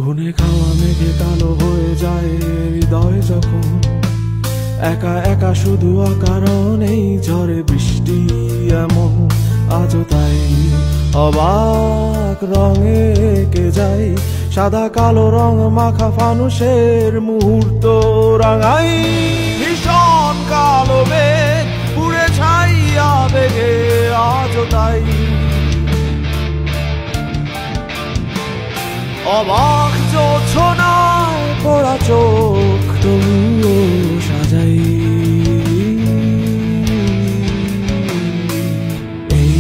ঘুনে খাওয়া মেঘে কালো হয়ে যায় হৃদয় যখন, একা একা শুধু অকারণেই ঝরে বৃষ্টি এমন। আজও তাই অবাক রঙে এঁকে যায় সাদা কালো রং মাখা ফানুষের মুহূর্ত রাঙাই। ভীষণ কালো মেঘ পুড়ে ছাইয়া বেগে আজও তাই অবাক জোছনায় পড়া চোখ তবুও সাজাই। এই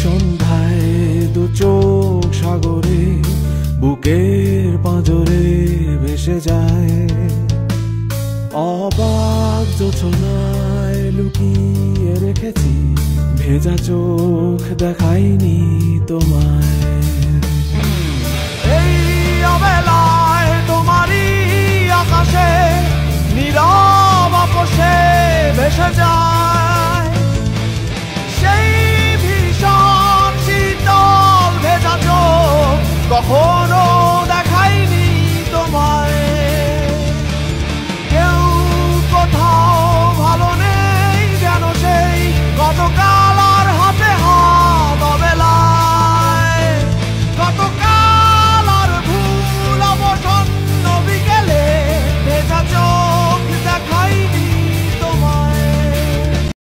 সন্ধ্যায় দু চোখ সাগরে বুকের পাঁজরে ভেসে যায়, অবাক জোছনায় লুকিয়ে রেখেছি ভেজা চোখ দেখাইনি তোমায়। অবেলায় তোমারই আকাশে নীরব আপোষে ভেসে যায় সেই ভীষণ শীতল ভেজা চোখ কখন